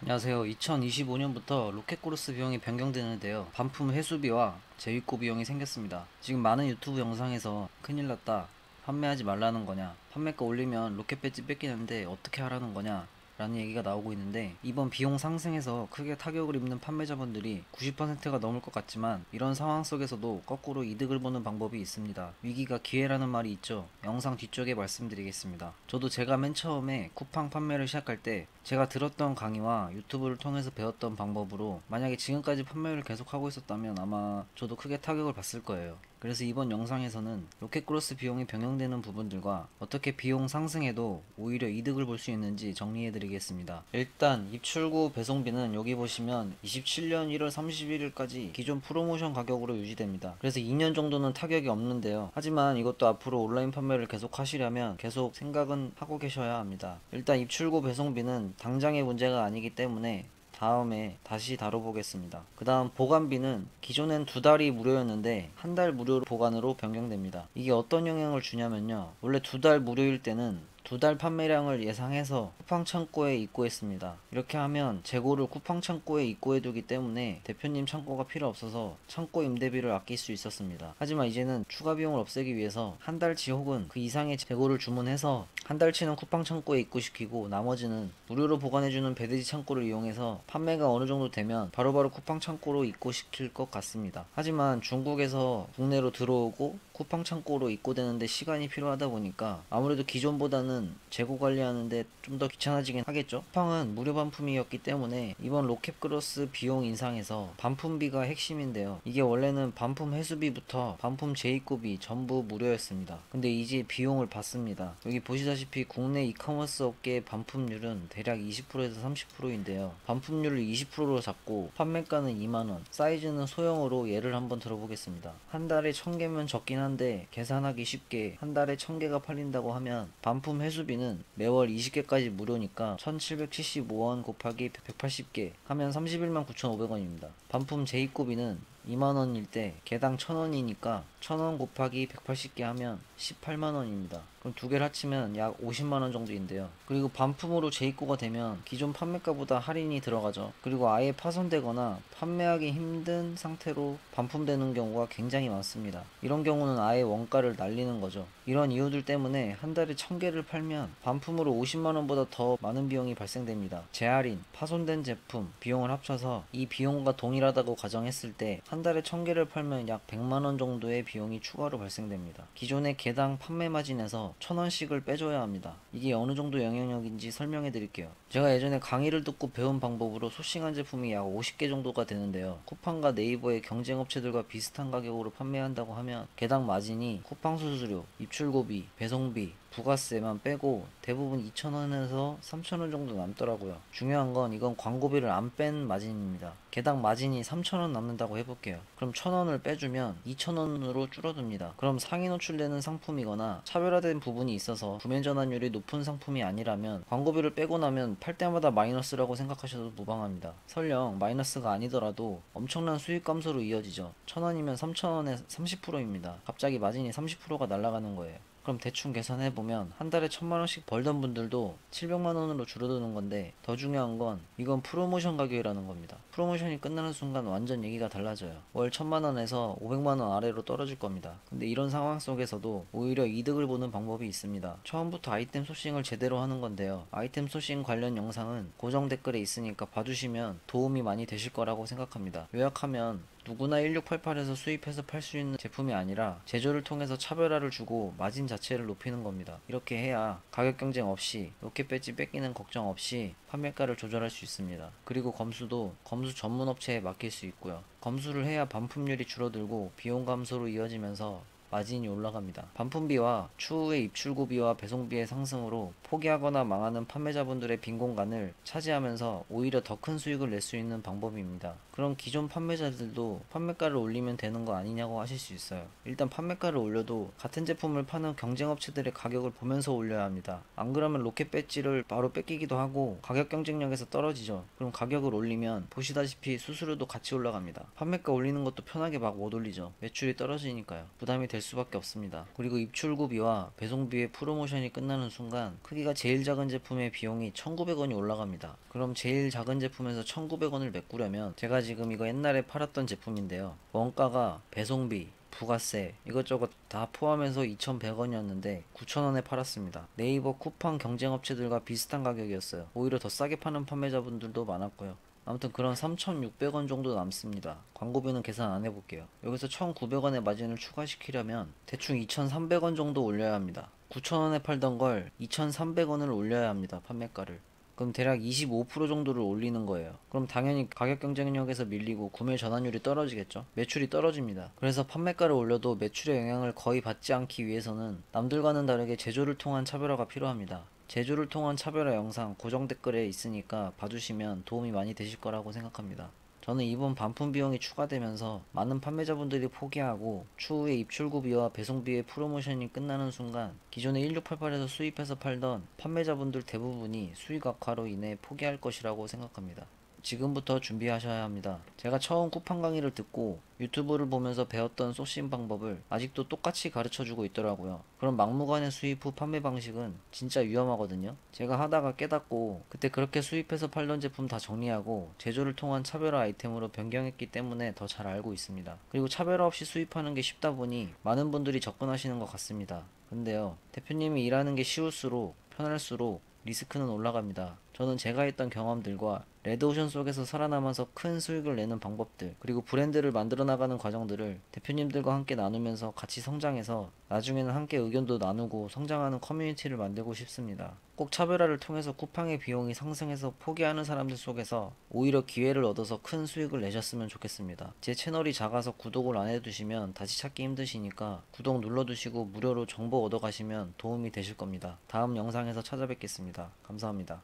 안녕하세요. 2025년부터 로켓크로스 비용이 변경되는데요. 반품 회수비와 재입고 비용이 생겼습니다. 지금 많은 유튜브 영상에서 큰일 났다, 판매하지 말라는 거냐, 판매가 올리면 로켓 배지 뺏기는데 어떻게 하라는 거냐 라는 얘기가 나오고 있는데, 이번 비용 상승에서 크게 타격을 입는 판매자분들이 90%가 넘을 것 같지만, 이런 상황 속에서도 거꾸로 이득을 보는 방법이 있습니다. 위기가 기회라는 말이 있죠. 영상 뒤쪽에 말씀드리겠습니다. 저도 제가 맨 처음에 쿠팡 판매를 시작할 때 제가 들었던 강의와 유튜브를 통해서 배웠던 방법으로 만약에 지금까지 판매를 계속하고 있었다면 아마 저도 크게 타격을 봤을 거예요. 그래서 이번 영상에서는 로켓크로스 비용이 변경되는 부분들과 어떻게 비용 상승에도 오히려 이득을 볼 수 있는지 정리해 드리겠습니다. 일단 입출구 배송비는 여기 보시면 27년 1월 31일까지 기존 프로모션 가격으로 유지됩니다. 그래서 2년 정도는 타격이 없는데요. 하지만 이것도 앞으로 온라인 판매를 계속 하시려면 계속 생각은 하고 계셔야 합니다. 일단 입출구 배송비는 당장의 문제가 아니기 때문에 다음에 다시 다뤄보겠습니다. 그 다음 보관비는 기존엔 2달이 무료였는데 1달 무료 보관으로 변경됩니다. 이게 어떤 영향을 주냐면요, 원래 2달 무료일 때는 2달 판매량을 예상해서 쿠팡 창고에 입고했습니다. 이렇게 하면 재고를 쿠팡 창고에 입고해두기 때문에 대표님 창고가 필요 없어서 창고 임대비를 아낄 수 있었습니다. 하지만 이제는 추가 비용을 없애기 위해서 한 달치 혹은 그 이상의 재고를 주문해서 한 달치는 쿠팡 창고에 입고시키고 나머지는 무료로 보관해주는 배대지 창고를 이용해서 판매가 어느 정도 되면 바로바로 쿠팡 창고로 입고시킬 것 같습니다. 하지만 중국에서 국내로 들어오고 쿠팡 창고로 입고되는데 시간이 필요하다 보니까 아무래도 기존보다는 재고 관리하는데 좀 더 귀찮아지긴 하겠죠. 쿠팡은 무료 반품이었기 때문에 이번 로켓크로스 비용 인상에서 반품비가 핵심인데요. 이게 원래는 반품 회수비부터 반품 재입고비 전부 무료였습니다. 근데 이제 비용을 받습니다. 여기 보시다시피 국내 이커머스 업계의 반품률은 대략 20%에서 30%인데요. 반품률을 20%로 잡고 판매가는 2만원, 사이즈는 소형으로 예를 한번 들어보겠습니다. 한 달에 1000개면 적긴 한데 계산하기 쉽게 한 달에 1000개가 팔린다고 하면 반품 회수비는 매월 20개까지 무료니까 1775원 곱하기 180개 하면 31만 9,500원입니다. 반품 재입고비는 2만원일 때 개당 1000원이니까 1000원 곱하기 180개 하면 18만원입니다. 그럼 두 개를 합치면 약 50만원 정도인데요. 그리고 반품으로 재입고가 되면 기존 판매가보다 할인이 들어가죠. 그리고 아예 파손되거나 판매하기 힘든 상태로 반품되는 경우가 굉장히 많습니다. 이런 경우는 아예 원가를 날리는 거죠. 이런 이유들 때문에 한 달에 1000개를 팔면 반품으로 50만원보다 더 많은 비용이 발생됩니다. 재할인, 파손된 제품, 비용을 합쳐서 이 비용과 동일하다고 가정했을 때 한 달에 1000개를 팔면 약 100만원 정도의 비용이 추가로 발생됩니다. 기존의 개당 판매 마진에서 1000원씩을 빼줘야 합니다. 이게 어느 정도 영향력인지 설명해 드릴게요. 제가 예전에 강의를 듣고 배운 방법으로 소싱한 제품이 약 50개 정도가 되는데요. 쿠팡과 네이버의 경쟁 업체들과 비슷한 가격으로 판매한다고 하면 개당 마진이 쿠팡 수수료, 입출고비, 배송비, 부가세만 빼고 대부분 2,000원에서 3,000원 정도 남더라고요. 중요한 건 이건 광고비를 안 뺀 마진입니다. 개당 마진이 3,000원 남는다고 해볼게요. 그럼 1,000원을 빼주면 2,000원으로 줄어듭니다. 그럼 상위 노출되는 상품이거나 차별화된 부분이 있어서 구매 전환율이 높은 상품이 아니라면 광고비를 빼고 나면 팔 때마다 마이너스라고 생각하셔도 무방합니다. 설령 마이너스가 아니더라도 엄청난 수익 감소로 이어지죠. 1,000원이면 3,000원에 30%입니다. 갑자기 마진이 30%가 날아가는 거예요. 그럼 대충 계산해보면 한 달에 1000만원씩 벌던 분들도 700만원으로 줄어드는 건데, 더 중요한 건 이건 프로모션 가격이라는 겁니다. 프로모션이 끝나는 순간 완전 얘기가 달라져요. 월 1000만원에서 500만원 아래로 떨어질 겁니다. 근데 이런 상황 속에서도 오히려 이득을 보는 방법이 있습니다. 처음부터 아이템 소싱을 제대로 하는 건데요. 아이템 소싱 관련 영상은 고정 댓글에 있으니까 봐주시면 도움이 많이 되실 거라고 생각합니다. 요약하면 누구나 1688에서 수입해서 팔 수 있는 제품이 아니라 제조를 통해서 차별화를 주고 마진 자체를 높이는 겁니다. 이렇게 해야 가격 경쟁 없이 로켓 배지 뺏기는 걱정 없이 판매가를 조절할 수 있습니다. 그리고 검수도 검수 전문 업체에 맡길 수 있고요. 검수를 해야 반품률이 줄어들고 비용 감소로 이어지면서 마진이 올라갑니다. 반품비와 추후의 입출고비와 배송비의 상승으로 포기하거나 망하는 판매자분들의 빈 공간을 차지하면서 오히려 더 큰 수익을 낼 수 있는 방법입니다. 그럼 기존 판매자들도 판매가를 올리면 되는 거 아니냐고 하실 수 있어요. 일단 판매가를 올려도 같은 제품을 파는 경쟁업체들의 가격을 보면서 올려야 합니다. 안 그러면 로켓 배지를 바로 뺏기기도 하고 가격 경쟁력에서 떨어지죠. 그럼 가격을 올리면 보시다시피 수수료도 같이 올라갑니다. 판매가 올리는 것도 편하게 막 못 올리죠. 매출이 떨어지니까요. 부담이 될 될 수밖에 없습니다. 그리고 입출구비와 배송비의 프로모션이 끝나는 순간 크기가 제일 작은 제품의 비용이 1,900원이 올라갑니다. 그럼 제일 작은 제품에서 1,900원을 메꾸려면 제가 지금 이거 옛날에 팔았던 제품인데요. 원가가 배송비, 부가세 이것저것 다 포함해서 2,100원이었는데 9,000원에 팔았습니다. 네이버 쿠팡 경쟁업체들과 비슷한 가격이었어요. 오히려 더 싸게 파는 판매자분들도 많았고요. 아무튼 그런 3,600원 정도 남습니다. 광고비는 계산 안 해볼게요. 여기서 1,900원의 마진을 추가시키려면 대충 2,300원 정도 올려야 합니다. 9,000원에 팔던 걸 2,300원을 올려야 합니다. 판매가를. 그럼 대략 25% 정도를 올리는 거예요. 그럼 당연히 가격 경쟁력에서 밀리고 구매 전환율이 떨어지겠죠. 매출이 떨어집니다. 그래서 판매가를 올려도 매출의 영향을 거의 받지 않기 위해서는 남들과는 다르게 제조를 통한 차별화가 필요합니다. 제조를 통한 차별화 영상 고정 댓글에 있으니까 봐주시면 도움이 많이 되실 거라고 생각합니다. 저는 이번 반품 비용이 추가되면서 많은 판매자분들이 포기하고 추후에 입출구비와 배송비의 프로모션이 끝나는 순간 기존의 1688에서 수입해서 팔던 판매자분들 대부분이 수익 악화로 인해 포기할 것이라고 생각합니다. 지금부터 준비하셔야 합니다. 제가 처음 쿠팡 강의를 듣고 유튜브를 보면서 배웠던 소싱 방법을 아직도 똑같이 가르쳐주고 있더라고요. 그럼 막무가내 수입 후 판매 방식은 진짜 위험하거든요. 제가 하다가 깨닫고 그때 그렇게 수입해서 팔던 제품 다 정리하고 제조를 통한 차별화 아이템으로 변경했기 때문에 더 잘 알고 있습니다. 그리고 차별화 없이 수입하는 게 쉽다 보니 많은 분들이 접근하시는 것 같습니다. 근데요, 대표님이 일하는 게 쉬울수록 편할수록 리스크는 올라갑니다. 저는 제가 했던 경험들과 레드오션 속에서 살아남아서 큰 수익을 내는 방법들, 그리고 브랜드를 만들어 나가는 과정들을 대표님들과 함께 나누면서 같이 성장해서 나중에는 함께 의견도 나누고 성장하는 커뮤니티를 만들고 싶습니다. 꼭 차별화를 통해서 쿠팡의 비용이 상승해서 포기하는 사람들 속에서 오히려 기회를 얻어서 큰 수익을 내셨으면 좋겠습니다. 제 채널이 작아서 구독을 안 해두시면 다시 찾기 힘드시니까 구독 눌러두시고 무료로 정보 얻어가시면 도움이 되실 겁니다. 다음 영상에서 찾아뵙겠습니다. 감사합니다.